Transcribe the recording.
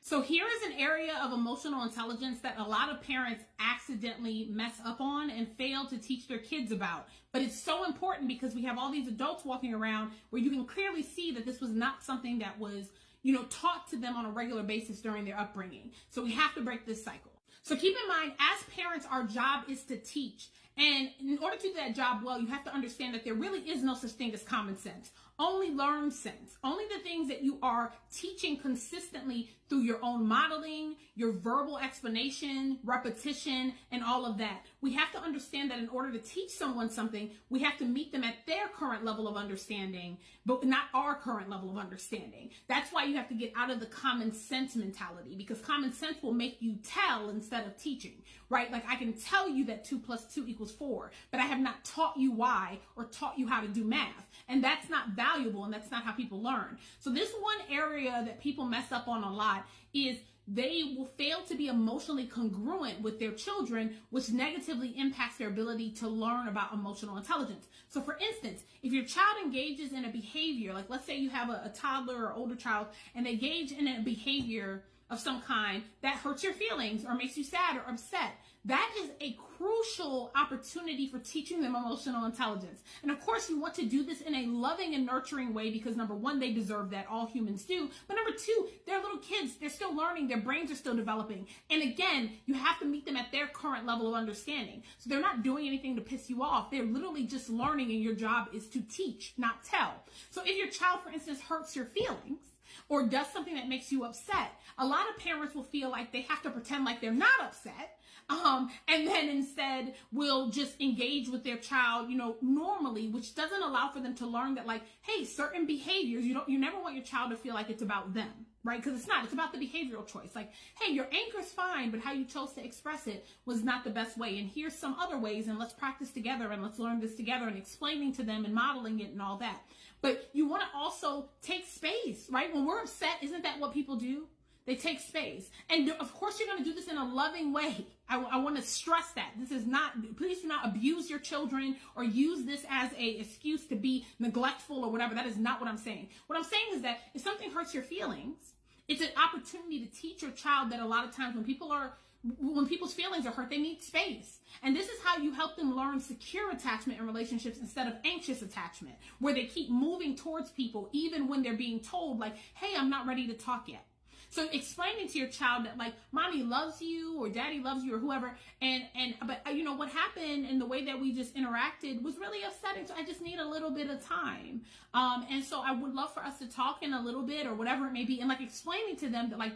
So here is an area of emotional intelligence that a lot of parents accidentally mess up on and fail to teach their kids about. But it's so important because we have all these adults walking around where you can clearly see that this was not something that was, taught to them on a regular basis during their upbringing. So we have to break this cycle. So keep in mind, as parents, our job is to teach. And in order to do that job well, you have to understand that there really is no such thing as common sense. Only learned sense. Only the things that you are teaching consistently through your own modeling, your verbal explanation, repetition, and all of that. We have to understand that in order to teach someone something, we have to meet them at their current level of understanding, but not our current level of understanding. That's why you have to get out of the common sense mentality, because common sense will make you tell instead of teaching, right? Like I can tell you that 2 + 2 = 4, but I have not taught you why or taught you how to do math. And that's not valuable, and that's not how people learn. So this one area that people mess up on a lot is they will fail to be emotionally congruent with their children, which negatively impacts their ability to learn about emotional intelligence. So for instance, if your child engages in a behavior, like let's say you have a toddler or older child, and they engage in a behavior of some kind that hurts your feelings or makes you sad or upset, that is a crucial opportunity for teaching them emotional intelligence. And of course, you want to do this in a loving and nurturing way because number one, they deserve that. All humans do. But number two, they're little kids. They're still learning. Their brains are still developing. And again, you have to meet them at their current level of understanding. So they're not doing anything to piss you off. They're literally just learning, and your job is to teach, not tell. So if your child, for instance, hurts your feelings, or does something that makes you upset, a lot of parents will feel like they have to pretend like they're not upset, and then instead will just engage with their child, normally, which doesn't allow for them to learn that, like, hey, certain behaviors, you never want your child to feel like it's about them, right? Because it's about the behavioral choice. Like, hey, your anger's fine, but how you chose to express it was not the best way. And here's some other ways, and let's practice together, and let's learn this together, and explaining to them and modeling it and all that. But you want to also take space, right? When we're upset, isn't that what people do? They take space. And of course, you're going to do this in a loving way. I want to stress that. Please do not abuse your children or use this as an excuse to be neglectful or whatever. That is not what I'm saying. What I'm saying is that if something hurts your feelings, it's an opportunity to teach your child that a lot of times when people's feelings are hurt, they need space. And this is how you help them learn secure attachment in relationships instead of anxious attachment, where they keep moving towards people even when they're being told, like, hey, I'm not ready to talk yet. So explaining to your child that, like, mommy loves you or daddy loves you or whoever, but what happened and the way that we just interacted was really upsetting. So I just need a little bit of time. And so I would love for us to talk in a little bit or whatever it may be. And like explaining to them that, like,